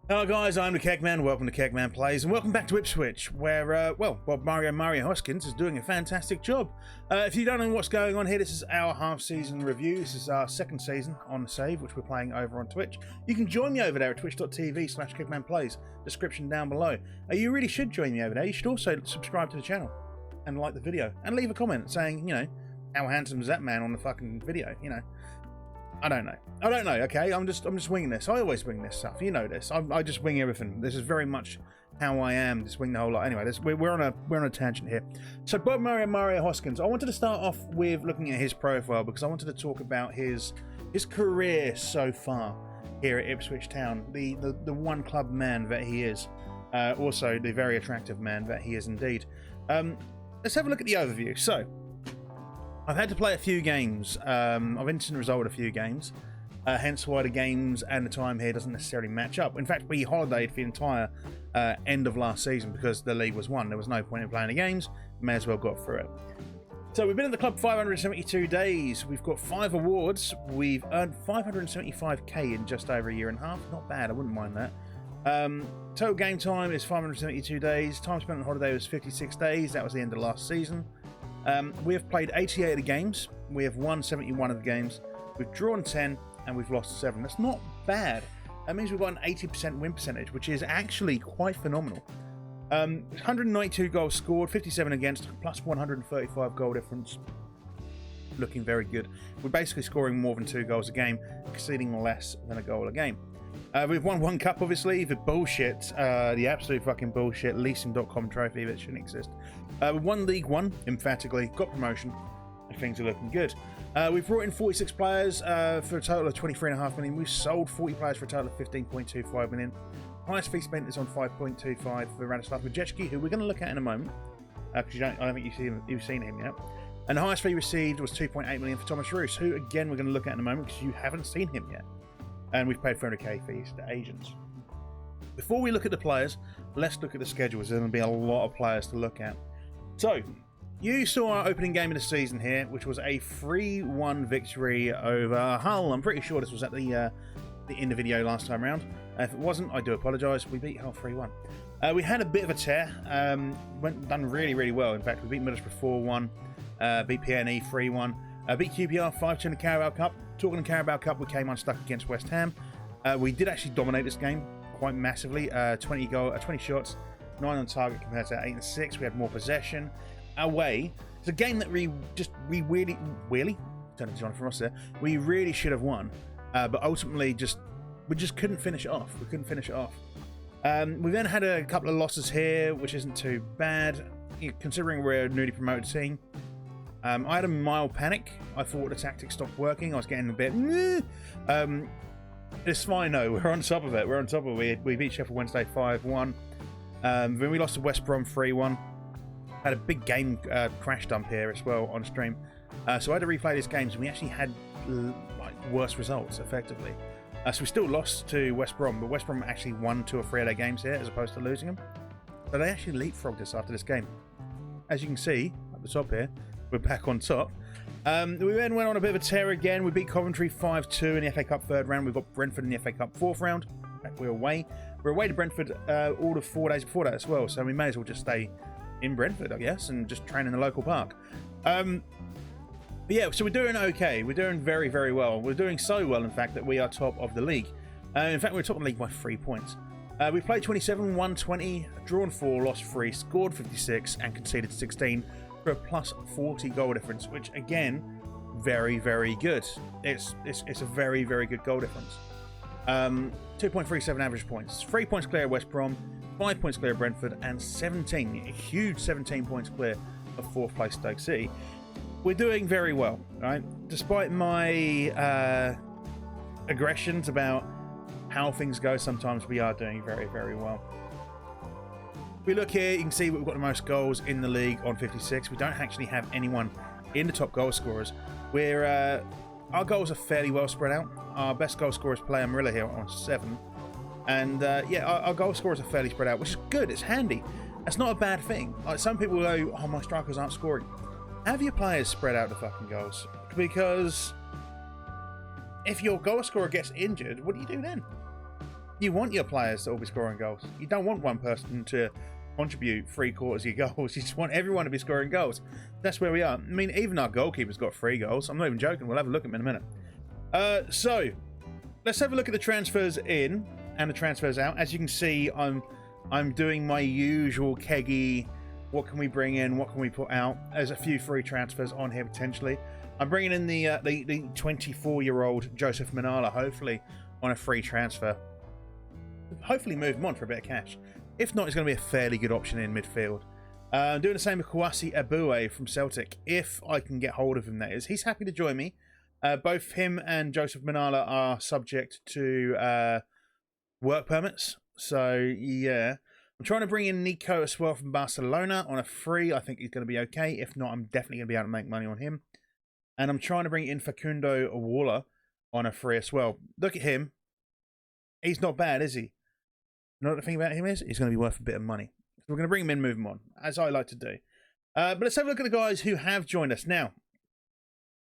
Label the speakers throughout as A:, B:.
A: Hello guys, I'm the Kegman, welcome to Kegman Plays, and welcome back to Ipswich, where, Mario Hoskins is doing a fantastic job. If you don't know what's going on here, this is our half-season review. This is our second season on the save, which we're playing over on Twitch. You can join me over there at twitch.tv/KegmanPlays, description down below. You really should join me over there. You should also subscribe to the channel and like the video, and leave a comment saying, you know, how handsome is that man on the fucking video, you know. I don't know, okay? I'm just winging this. I always wing this stuff. You know this. I just wing everything. This is very much how I am. Just wing the whole lot. Anyway, we're on a tangent here. So Bob Mario Hoskins. I wanted to start off with looking at his profile because I wanted to talk about his career so far here at Ipswich Town. The one club man that he is. Also the very attractive man that he is indeed. Let's have a look at the overview. So I've had to play a few games. I've instant resolved a few games, hence why the games and the time here doesn't necessarily match up. In fact, we holidayed for the entire end of last season because the league was won. There was no point in playing the games. May as well got through it. So we've been at the club 572 days. We've got 5 awards. We've earned 575k in just over a year and a half. Not bad. I wouldn't mind that. Total game time is 572 days. Time spent on holiday was 56 days. That was the end of last season. We have played 88 of the games, we have won 71 of the games, we've drawn 10 and we've lost 7. That's not bad. That means we've got an 80% win percentage, which is actually quite phenomenal. 192 goals scored, 57 against, plus 135 goal difference. Looking very good. We're basically scoring more than 2 goals a game, conceding less than a goal a game. We've won 1 cup, obviously, the bullshit, the absolute fucking bullshit leasing.com trophy that shouldn't exist. We've won League 1, emphatically, got promotion, and things are looking good. We've brought in 46 players for a total of 23.5 million. We've sold 40 players for a total of 15.25 million. Highest fee spent is on 5.25 for Radislav Majecki, who we're going to look at in a moment, because I don't think you've seen him yet. And the highest fee received was 2.8 million for Thomas Roos, who again we're going to look at in a moment because you haven't seen him yet. And we've paid 300k fees to agents. Before we look at the players, let's look at the schedules. There's going to be a lot of players to look at. So, you saw our opening game of the season here, which was a 3-1 victory over Hull. I'm pretty sure this was at the in the video last time around. If it wasn't, I do apologise. We beat Hull 3-1. We had a bit of a tear. Done really, really well. In fact, we beat Middlesbrough 4-1. Beat PNE 3-1. Beat QPR 5-2 in the Carabao Cup. Talking of Carabao Cup, we came unstuck against West Ham. We did actually dominate this game quite massively. 20 shots, 9 on target compared to 8 and 6. We had more possession. Away, it's a game that we really turn to Jonathan Ross there. We really should have won, but ultimately we just couldn't finish it off. We couldn't finish it off. We then had a couple of losses here, which isn't too bad considering we're a newly promoted team. I had a mild panic. I thought the tactics stopped working. I was getting a bit. It's fine though. We're on top of it. We're on top of it. We beat Sheffield Wednesday 5-1. Then we lost to West Brom 3-1. Had a big game crash dump here as well on stream. So I had to replay these games, and we actually had worse results effectively. So we still lost to West Brom, but West Brom actually won 2 or 3 of their games here as opposed to losing them. So they actually leapfrogged us after this game. As you can see at the top here, we're back on top. We then went on a bit of a tear again. We beat Coventry 5-2 in the FA Cup 3rd round. We've got Brentford in the FA Cup 4th round. We're away. We're away to Brentford all of 4 days before that as well. So we may as well just stay in Brentford, I guess, and just train in the local park. But yeah, so we're doing okay. We're doing very, very well. We're doing so well, in fact, that we are top of the league. In fact, we're top of the league by 3 points. We played 27, won 20, drawn 4, lost 3, scored 56, and conceded 16 for a plus 40 goal difference, which again, very, very good. It's a very, very good goal difference. 2.37 average points, 3 points clear of West Brom, 5 points clear of Brentford, and a huge 17 points clear of 4th place Stoke City. We're doing very well, right? Despite my aggressions about how things go, sometimes we are doing very, very well. If we look here, you can see we've got the most goals in the league on 56. We don't actually have anyone in the top goal scorers. Our goals are fairly well spread out. Our best goal scorer is Player Marilla here on 7. And yeah, our goal scorers are fairly spread out, which is good. It's handy. That's not a bad thing. Like, some people go, oh, my strikers aren't scoring. Have your players spread out the fucking goals. Because if your goal scorer gets injured, what do you do then? You want your players to all be scoring goals. You don't want one person to contribute 3/4 of your goals. You just want everyone to be scoring goals. That's where we are. I mean, even our goalkeeper's got 3 goals. I'm not even joking. We'll have a look at them in a minute. So let's have a look at the transfers in and the transfers out. As you can see, I'm doing my usual keggy. What can we bring in? What can we put out? There's a few free transfers on here potentially. I'm bringing in the 24-year-old Joseph Minala, hopefully on a free transfer. Hopefully move him on for a bit of cash. If not, it's going to be a fairly good option in midfield. I'm doing the same with Kouassi Aboué from Celtic, if I can get hold of him, that is. He's happy to join me. Both him and Joseph Minala are subject to work permits. So, yeah. I'm trying to bring in Nico as well from Barcelona on a free. I think he's going to be okay. If not, I'm definitely going to be able to make money on him. And I'm trying to bring in Facundo Awala on a free as well. Look at him. He's not bad, is he? You know what the thing about him is? He's going to be worth a bit of money. So we're going to bring him in, move him on, as I like to do. But let's have a look at the guys who have joined us. Now,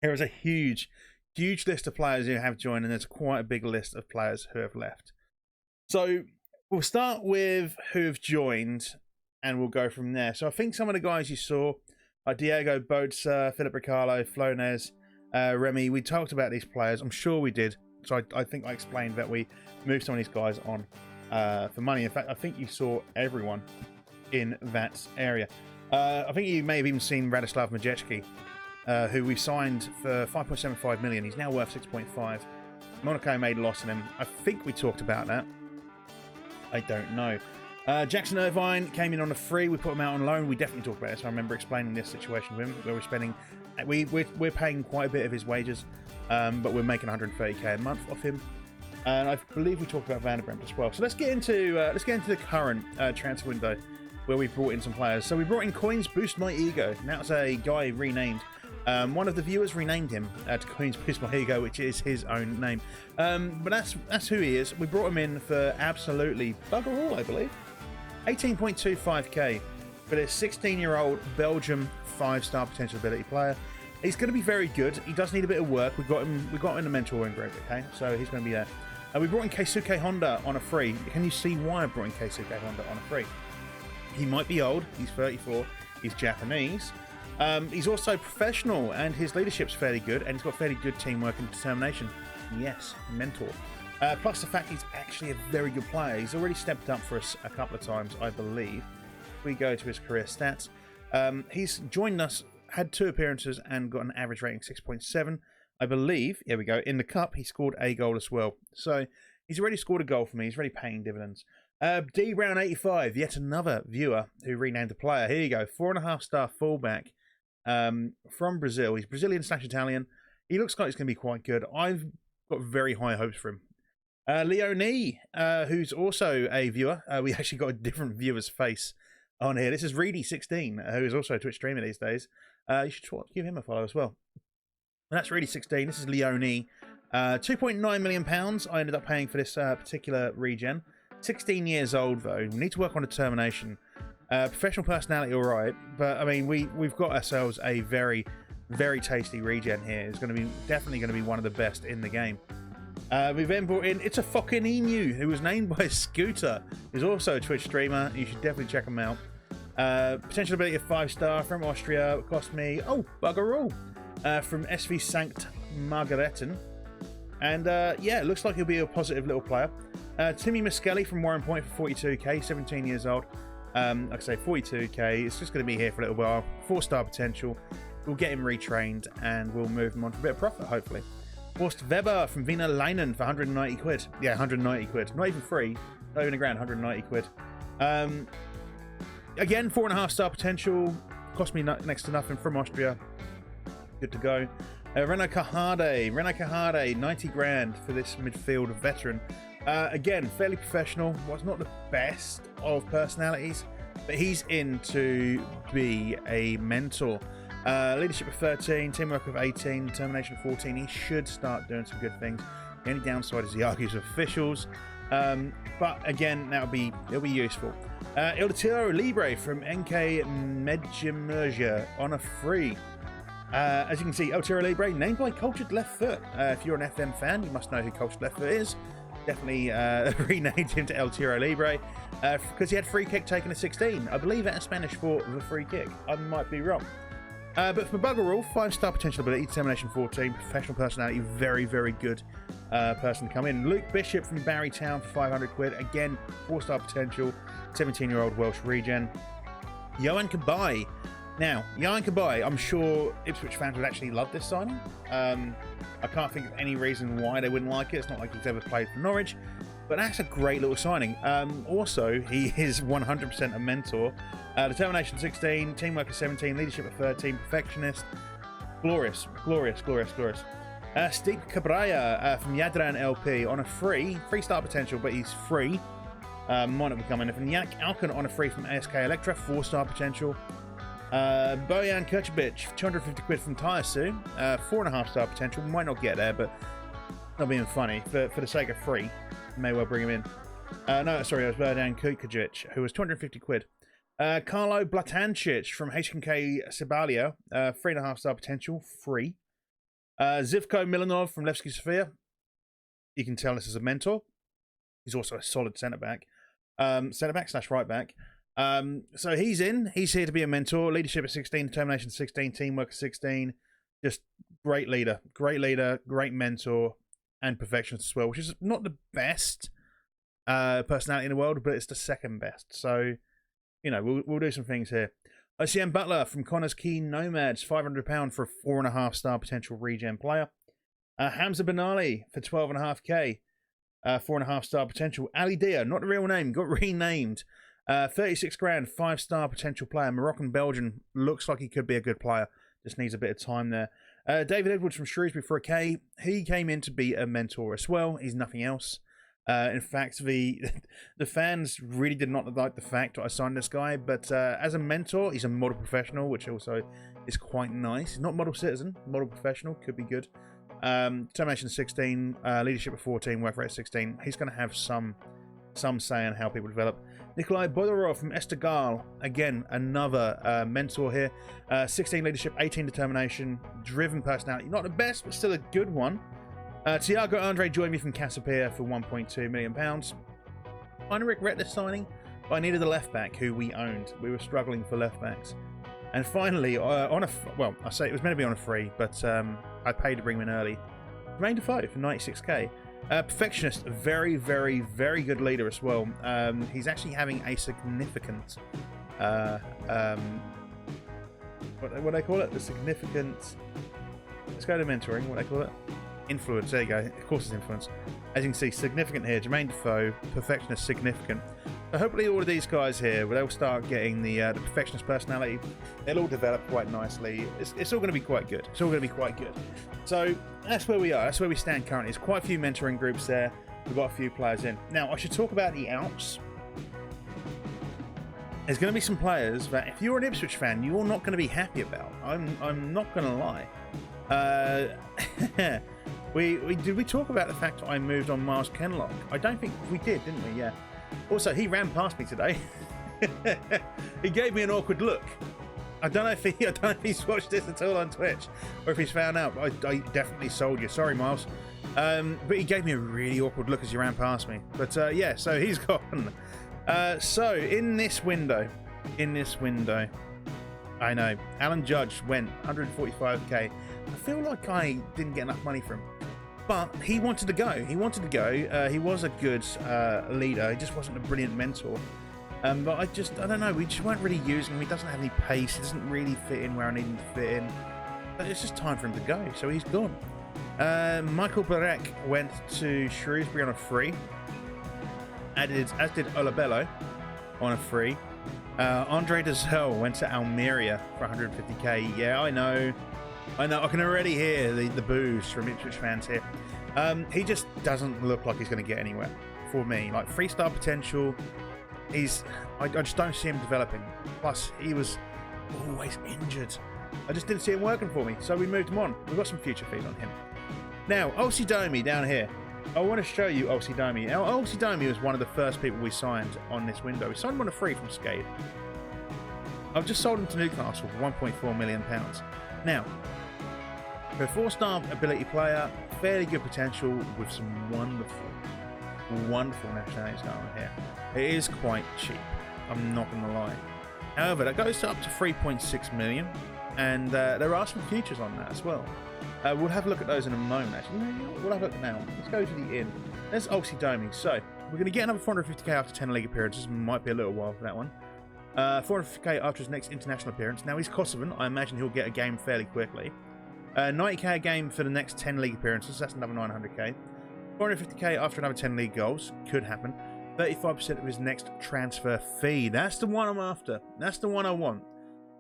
A: here is a huge list of players who have joined, and there's quite a big list of players who have left. So we'll start with who have joined, and we'll go from there. So I think some of the guys you saw are Diego Boza, Philip Riccardo, Flonez, Remy. We talked about these players. I'm sure we did. So I think I explained that we moved some of these guys on for money. In fact, I think you saw everyone in that area. I think you may have even seen Radislav Majecki, who we signed for 5.75 million. He's now worth 6.5. Monaco made a loss on him. I think we talked about that. I don't know. Jackson Irvine came in on a free. We put him out on loan. We definitely talked about this. I remember explaining this situation with him, where we're spending, we're paying quite a bit of his wages, but we're making 130k a month off him. And I believe we talked about Vanderbrand as well. So let's get into the current transfer window, where we brought in some players. So we brought in Coins Boost My Ego. And that's a guy renamed. One of the viewers renamed him to Coins Boost My Ego, which is his own name. But that's who he is. We brought him in for absolutely bugger all, I believe. 18.25k for this 16-year-old Belgium 5-star potential ability player. He's going to be very good. He does need a bit of work. We got him in the mentoring group, okay? So he's going to be there. We brought in Keisuke Honda on a free. Can you see why I brought in Keisuke Honda on a free? He might be old. He's 34. He's Japanese. He's also professional, and his leadership's fairly good, and he's got fairly good teamwork and determination. Yes, mentor. Plus the fact he's actually a very good player. He's already stepped up for us a couple of times, I believe. If we go to his career stats, he's joined us, had 2 appearances, and got an average rating 6.7. I believe, here we go, in the cup, he scored a goal as well. So he's already scored a goal for me. He's already paying dividends. D Brown 85, yet another viewer who renamed a player. Here you go, 4.5-star fullback from Brazil. He's Brazilian/Italian. He looks like he's going to be quite good. I've got very high hopes for him. Leonie, who's also a viewer. We actually got a different viewer's face on here. This is Reedy16, who is also a Twitch streamer these days. You should give him a follow as well. And that's Reedy16. This is Leonie. £2.9 million I ended up paying for this particular regen. 16 years old, though. We need to work on determination. Professional personality, all right. But, I mean, we've got ourselves a very, very tasty regen here. It's definitely going to be one of the best in the game. We've then brought in It's a Fucking Emu, who was named by Scooter, who's also a Twitch streamer. You should definitely check him out. Potential ability of 5-star from Austria. It cost me, bugger all, from SV Sankt Margaretten. And yeah, it looks like he'll be a positive little player. Timmy Miskelly from Warren Point for 42k, 17 years old. Like I say, 42k. It's just going to be here for a little while. 4-star potential. We'll get him retrained and we'll move him on for a bit of profit, hopefully. Horst Weber from Wiener Leinen for 190 quid. Yeah, 190 quid. Not even free. Not even a grand, 190 quid. Again, 4.5-star potential. Cost me next to nothing from Austria. Good to go. Renato Kahade, 90 grand for this midfield veteran. Again, fairly professional. Was not the best of personalities, but he's in to be a mentor. Leadership of 13, teamwork of 18, determination of 14. He should start doing some good things. The only downside is he argues with officials. But again, it'll be useful. Il Tiro Libre from NK Medjimurgia on a free. As you can see, El Tiro Libre, named by Cultured Left Foot. If you're an FM fan, you must know who Cultured Left Foot is. definitely renamed him to El Tiro Libre because he had free kick taken at 16. I believe that is Spanish for the free kick. I might be wrong. But from Buggerall, 5-star potential ability, determination 14, professional personality, very, very good person to come in. Luke Bishop from Barry Town for 500 quid. Again, 4-star potential, 17-year-old Welsh regen. Johan Cabaye. Now, Johan Cabaye, I'm sure Ipswich fans would actually love this signing. I can't think of any reason why they wouldn't like it. It's not like he's ever played for Norwich, but that's a great little signing. Also, he is 100% a mentor. Determination 16, teamwork 17, leadership 13, perfectionist. Glorious, glorious, glorious, glorious. Steve Cabrera from Yadran LP on a free 3-star potential, but he's free. Might not be coming. From Yak Alkan on a free from ASK Electra, 4-star potential. Bojan Kirchbic, 250 quid from Tyasu, 4.5-star potential. Might not get there, but not being funny. For the sake of free, may well bring him in. No, sorry, it was Bojan Kirchbic, who was 250 quid. Carlo Blatancic from HNK Sibalia, 3.5-star potential, free. Zivko Milanov from Levski Sofia. You can tell this is a mentor. He's also a solid centre-back. Centre-back/right-back. So he's in. He's here to be a mentor. Leadership at 16, determination 16, teamwork at 16. Just great leader, great mentor, and perfectionist as well, which is not the best personality in the world, but it's the second best. So, you know, we'll do some things here. OCM Butler from Connors Key Nomads, £500 for a 4.5-star potential regen player. Hamza Benali for 12.5k, 4.5-star potential. Ali Dia, not the real name, got renamed. 36 grand, 5-star potential player. Moroccan Belgian, looks like he could be a good player. Just needs a bit of time there. David Edwards from Shrewsbury for a K. He came in to be a mentor as well. He's nothing else. In fact, the fans really did not like the fact that I signed this guy, but as a mentor, he's a model professional, which also is quite nice. He's not model citizen, model professional, could be good. Determination 16, leadership of 14, work rate 16. He's going to have some say in how people develop. Nikolai Bodorov from Estegal, again, another mentor here. 16 leadership, 18 determination, driven personality. Not the best, but still a good one. Tiago Andre joined me from Casapia for £1.2 million. I regret this signing, but I needed a left back who we owned. We were struggling for left backs. And finally, I say it was meant to be on a free, but I paid to bring him in early. Jermaine Defoe for 96k. Perfectionist, very, very, very good leader as well. He's actually having a significant, what do they call it? The significant, let's go to mentoring, what do they call it? Influence, there you go. Of course it's influence. As you can see, significant here. Jermaine Defoe, perfectionist, significant. So hopefully all of these guys here, they'll start getting the perfectionist personality. They'll all develop quite nicely. It's all going to be quite good. It's all going to be quite good. So that's where we are. That's where we stand currently. There's quite a few mentoring groups there. We've got a few players in. Now, I should talk about the outs. There's going to be some players that if you're an Ipswich fan, you're not going to be happy about. I'm not going to lie. Did we talk about the fact that I moved on Miles Kenlock? I don't think we did, didn't we? Yeah. Also, he ran past me today. He gave me an awkward look. I don't know if he's watched this at all on Twitch, or if he's found out. I definitely sold you. Sorry, Miles. But he gave me a really awkward look as he ran past me. But yeah, so he's gone. So in this window, I know Alan Judge went 145k. I feel like I didn't get enough money from him. But he wanted to go. He was a good leader. He just wasn't a brilliant mentor. But I don't know. We just weren't really using him. He doesn't have any pace. He doesn't really fit in where I need him to fit in. But it's just time for him to go. So he's gone. Michael Barek went to Shrewsbury on a free. As did Olabello on a free. Andre Dazelle went to Almeria for 150k. Yeah, I know. I can already hear the boos from Ipswich fans here. He just doesn't look like he's going to get anywhere for me. Like 3-star potential, I just don't see him developing. Plus, he was always injured. I just didn't see him working for me, so we moved him on. We've got some future feed on him. Now, Olsi Domi down here. I want to show you Olsi Domi. Now, Olsi Domi was one of the first people we signed on this window. We signed him on a free from Skade. I've just sold him to Newcastle for £1.4 million. Now, for a 4-star ability player, fairly good potential with some wonderful nationalities going on here. It is quite cheap, I'm not going to lie. However, that goes up to 3.6 million, and there are some features on that as well. We'll have a look at those in a moment, actually. We'll have a look now. Let's go to the inn. There's Oxy Domi. So, we're going to get another 450k after 10 league appearances. Might be a little while for that one. 450k after his next international appearance. Now, he's Kosovan. I imagine he'll get a game fairly quickly. 90k a game for the next 10 league appearances. That's another 900k. 450k after another 10 league goals. Could happen. 35% of his next transfer fee. That's the one I'm after. That's the one I want.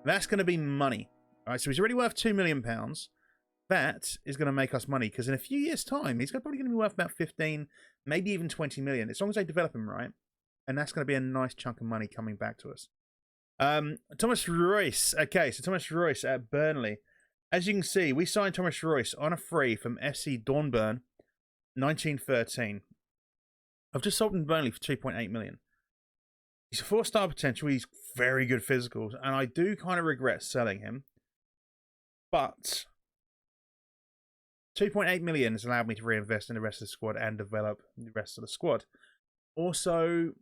A: That's going to be money. All right, so he's already worth £2 million. That is going to make us money, because in a few years' time, he's probably going to be worth about 15, maybe even 20 million, as long as they develop him right. And that's going to be a nice chunk of money coming back to us. Thomas Royce. Okay, so Thomas Royce at Burnley. As you can see, we signed Thomas Royce on a free from FC Dornbirn, 1913. I've just sold him Burnley for 2.8 million. He's a 4-star potential. He's very good physicals, and I do kind of regret selling him. But 2.8 million has allowed me to reinvest in the rest of the squad and develop the rest of the squad. Also,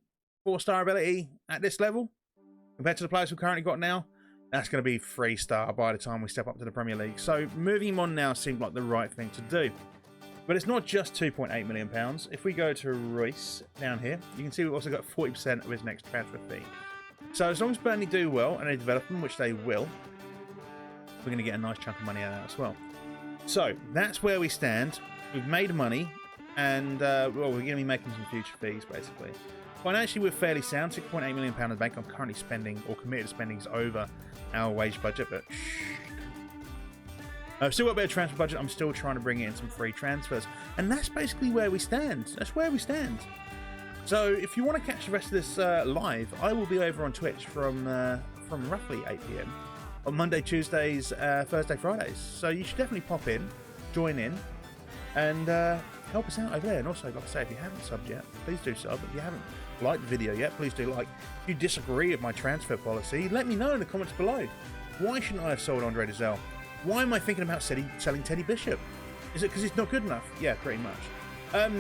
A: 4-star ability at this level, compared to the players we've currently got now, that's going to be 3-star by the time we step up to the Premier League. So moving him on now seemed like the right thing to do. But it's not just £2.8 million. If we go to Royce down here, you can see we've also got 40% of his next transfer fee. So as long as Burnley do well and they develop them, which they will, we're going to get a nice chunk of money out of that as well. So that's where we stand. We've made money, and well, we're going to be making some future fees, basically. Financially, we're fairly sound. £6.8 million in the bank. I'm currently spending, or committed to spending, is over our wage budget, but I've still got a bit of transfer budget. I'm still trying to bring in some free transfers. And that's basically where we stand. That's where we stand. So if you want to catch the rest of this live, I will be over on Twitch from roughly 8 PM on Monday, Tuesdays, Thursday, Fridays. So you should definitely pop in, join in, and help us out over there. And also, like I say, if you haven't subbed yet, please do sub. If you haven't liked the video yet, please do like. If you disagree with my transfer policy, let me know in the comments below. Why shouldn't I have sold Andre Dezelle? Why am I thinking about selling Teddy Bishop? Is it because he's not good enough? Yeah, pretty much.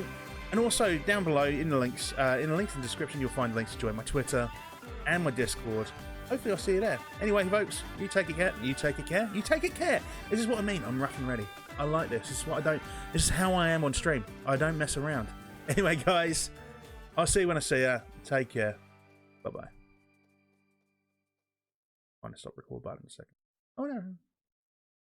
A: And also, down below in the links in the description, you'll find links to join my Twitter and my Discord. Hopefully I'll see you there. Anyway, folks, you take it care. You take it care. You take it care. This is what I mean. I'm rough and ready. I like this. This is what I don't. This is how I am on stream. I don't mess around. Anyway, guys, I'll see you when I see you. Take care. Bye-bye. I'm going to stop record button in a second. Oh, no.